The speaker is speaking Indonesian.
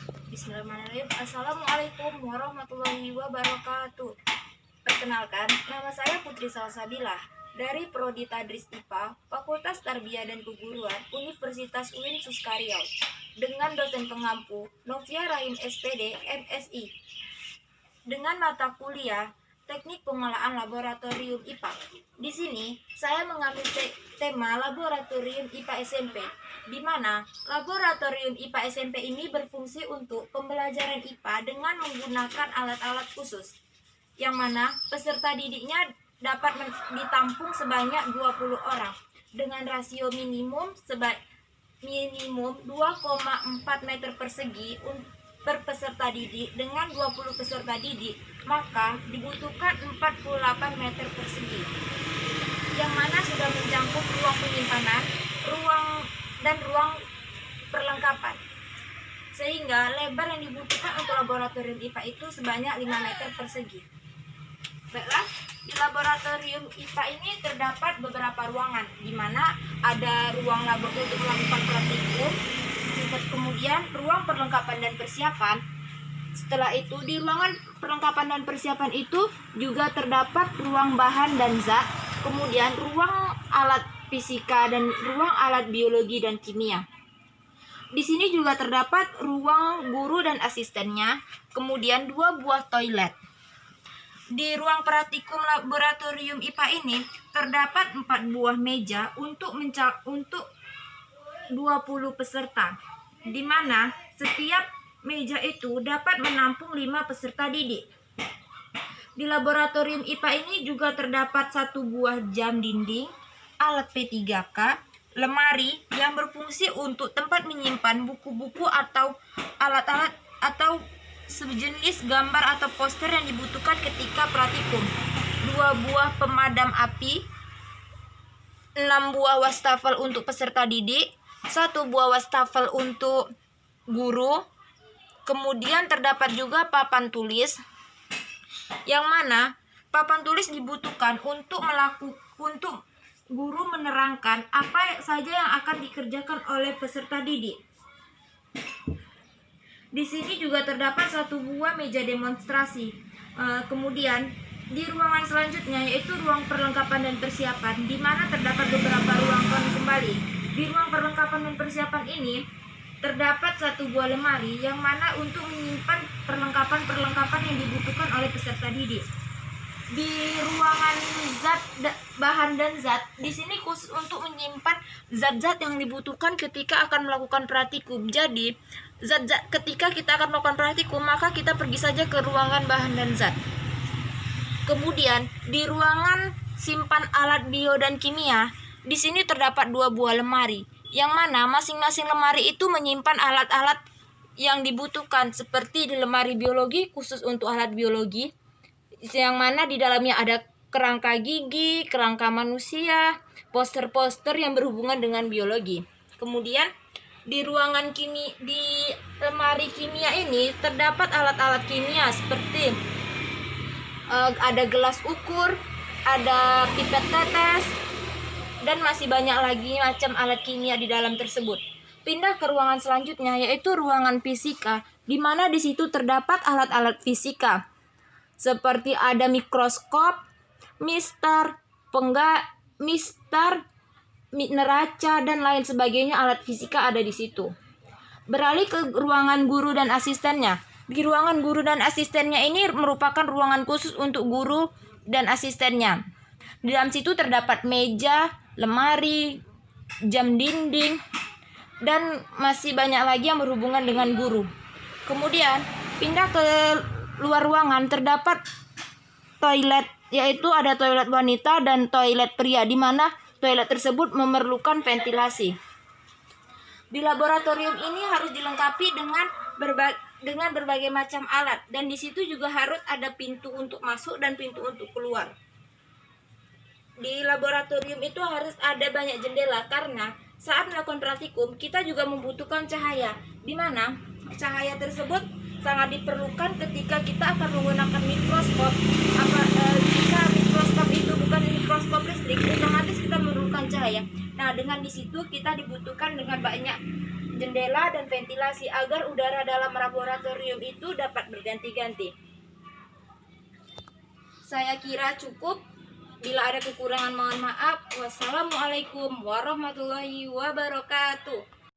Bismillahirrahmanirrahim. Assalamualaikum warahmatullahi wabarakatuh. Perkenalkan, nama saya Putri Salsabila dari Prodi Tadris IPA, Fakultas Tarbiyah dan Keguruan, Universitas UIN Suskariau, dengan dosen pengampu Novia Rahim SPD, MSI, dengan mata kuliah Teknik Pengolahan Laboratorium IPA. Di sini, saya mengambil tema Laboratorium IPA SMP, di mana Laboratorium IPA SMP ini berfungsi untuk pembelajaran IPA dengan menggunakan alat-alat khusus, yang mana peserta didiknya dapat ditampung sebanyak 20 orang, dengan rasio minimum 2,4 meter persegi per peserta didik. Dengan 20 peserta didik, maka dibutuhkan 48 meter persegi, yang mana sudah mencakup ruang penyimpanan, ruang perlengkapan, sehingga lebar yang dibutuhkan untuk laboratorium IPA itu sebanyak 5 meter persegi. Baiklah, di laboratorium IPA ini terdapat beberapa ruangan, di mana ada ruang laboratorium untuk melakukan praktikum, kemudian ruang perlengkapan dan persiapan. Setelah itu, di ruangan perlengkapan dan persiapan itu juga terdapat ruang bahan dan zat, kemudian ruang alat fisika dan ruang alat biologi dan kimia. Di sini juga terdapat ruang guru dan asistennya, kemudian 2 buah toilet. Di ruang praktikum laboratorium IPA ini terdapat 4 buah meja untuk 20 peserta, di mana setiap meja itu dapat menampung 5 peserta didik. Di laboratorium IPA ini juga terdapat 1 buah jam dinding, alat P3K, lemari yang berfungsi untuk tempat menyimpan buku-buku atau alat-alat atau sejenis gambar atau poster yang dibutuhkan ketika praktikum, 2 buah pemadam api, 6 buah wastafel untuk peserta didik, 1 buah wastafel untuk guru. Kemudian terdapat juga papan tulis, yang mana papan tulis dibutuhkan untuk guru menerangkan apa saja yang akan dikerjakan oleh peserta didik. Di sini juga terdapat 1 buah meja demonstrasi. Kemudian di ruangan selanjutnya, yaitu ruang perlengkapan dan persiapan, di mana terdapat beberapa ruangan kembali. Di ruang perlengkapan dan persiapan ini terdapat 1 buah lemari, yang mana untuk menyimpan perlengkapan yang dibutuhkan oleh peserta didik. Di ruangan bahan dan zat, di sini khusus untuk menyimpan zat-zat yang dibutuhkan ketika akan melakukan praktikum. Jadi, zat-zat ketika kita akan melakukan praktikum, maka kita pergi saja ke ruangan bahan dan zat. Kemudian, di ruangan simpan alat bio dan kimia, di sini terdapat 2 buah lemari, yang mana masing-masing lemari itu menyimpan alat-alat yang dibutuhkan, seperti di lemari biologi khusus untuk alat biologi, yang mana di dalamnya ada kerangka gigi, kerangka manusia, poster-poster yang berhubungan dengan biologi. Kemudian di lemari kimia ini terdapat alat-alat kimia seperti ada gelas ukur, ada pipet tetes, dan masih banyak lagi macam alat kimia di dalam tersebut. Pindah ke ruangan selanjutnya, yaitu ruangan fisika, di mana di situ terdapat alat-alat fisika seperti ada mikroskop, neraca, dan lain sebagainya. Alat fisika ada di situ. Beralih ke ruangan guru dan asistennya. Di ruangan guru dan asistennya ini merupakan ruangan khusus untuk guru dan asistennya. Di dalam situ terdapat meja, lemari, jam dinding, dan masih banyak lagi yang berhubungan dengan guru. Kemudian pindah ke luar ruangan, terdapat toilet, yaitu ada toilet wanita dan toilet pria, di mana toilet tersebut memerlukan ventilasi. Di laboratorium ini harus dilengkapi dengan berbagai macam alat, dan di situ juga harus ada pintu untuk masuk dan pintu untuk keluar. Di laboratorium itu harus ada banyak jendela, karena saat melakukan praktikum kita juga membutuhkan cahaya, di mana cahaya tersebut sangat diperlukan ketika kita akan menggunakan mikroskop. Jika mikroskop itu bukan mikroskop listrik, otomatis kita memerlukan cahaya. Nah, dengan di situ kita dibutuhkan dengan jendela dan ventilasi agar udara dalam laboratorium itu dapat berganti-ganti. Saya kira cukup. Bila ada kekurangan mohon maaf. Wassalamualaikum warahmatullahi wabarakatuh.